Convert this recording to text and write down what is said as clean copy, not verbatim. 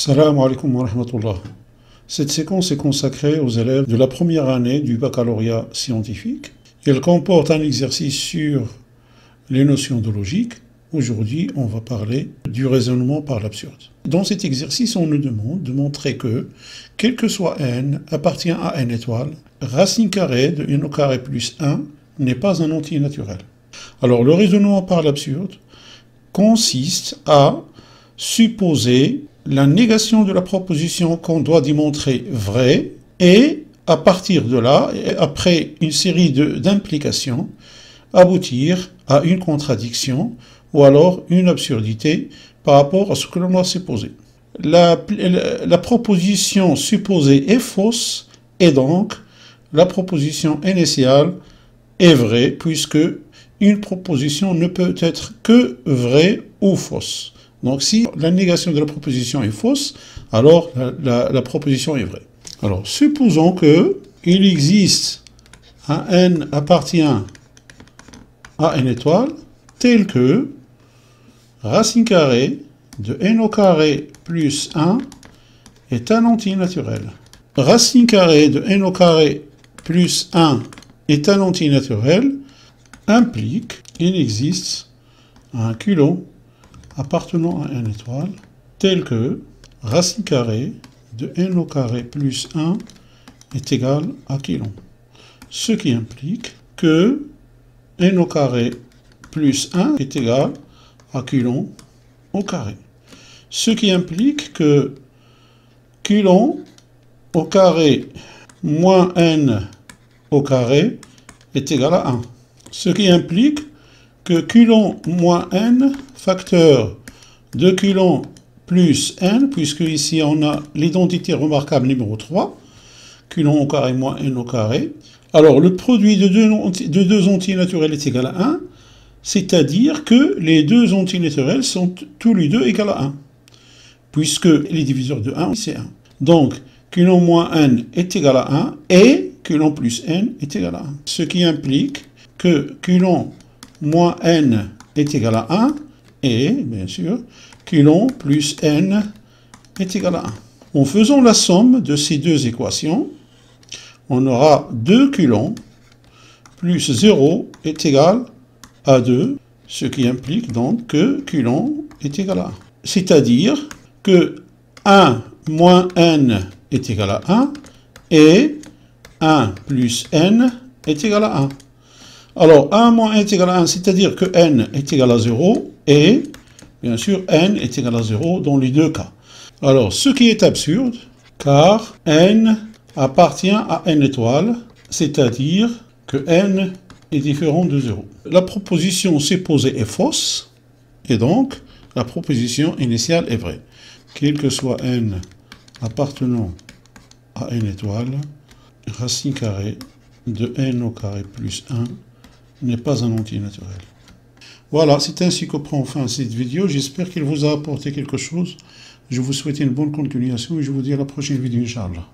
Salam alaikum wa rahmatullah. Cette séquence est consacrée aux élèves de la première année du baccalauréat scientifique. Elle comporte un exercice sur les notions de logique. Aujourd'hui, on va parler du raisonnement par l'absurde. Dans cet exercice, on nous demande de montrer que, quel que soit n appartient à n étoile, racine carrée de n au carré plus 1 n'est pas un entier naturel. Alors, le raisonnement par l'absurde consiste à supposer la négation de la proposition qu'on doit démontrer vraie, et à partir de là, après une série d'implications, aboutir à une contradiction ou alors une absurdité par rapport à ce que l'on doit supposer. La proposition supposée est fausse, et donc la proposition initiale est vraie, puisque une proposition ne peut être que vraie ou fausse. Donc si la négation de la proposition est fausse, alors la proposition est vraie. Alors supposons qu'il existe un n appartient à n étoile tel que racine carrée de n au carré plus 1 est un entier naturel. Racine carrée de n au carré plus 1 est un entier naturel implique qu'il existe un coulomb appartenant à n étoile, tel que racine carrée de n au carré plus 1 est égal à coulomb. Ce qui implique que n au carré plus 1 est égal à coulomb au carré. Ce qui implique que coulomb au carré moins n au carré est égal à 1. Ce qui implique que coulomb moins n facteur de coulomb plus n, puisque ici on a l'identité remarquable numéro 3, coulomb au carré moins n au carré. Alors le produit de deux entiers naturels est égal à 1, c'est-à-dire que les deux entiers naturels sont tous les deux égaux à 1, puisque les diviseurs de 1, c'est 1. Donc coulomb moins n est égal à 1 et coulomb plus n est égal à 1. Ce qui implique que coulomb moins n est égal à 1 et, bien sûr, coulomb plus n est égal à 1. En faisant la somme de ces deux équations, on aura 2 coulombs plus 0 est égal à 2, ce qui implique donc que coulomb est égal à 1. C'est-à-dire que 1 moins n est égal à 1 et 1 plus n est égal à 1. Alors, 1 moins n est égal à 1, c'est-à-dire que n est égal à 0, et, bien sûr, n est égal à 0 dans les deux cas. Alors, ce qui est absurde, car n appartient à n étoile, c'est-à-dire que n est différent de 0. La proposition supposée est fausse, et donc, la proposition initiale est vraie. Quel que soit n appartenant à n étoile, racine carrée de n au carré plus 1 n'est pas un entier naturel. Voilà, c'est ainsi que prend fin cette vidéo. J'espère qu'elle vous a apporté quelque chose. Je vous souhaite une bonne continuation et je vous dis à la prochaine vidéo, Inch'Allah.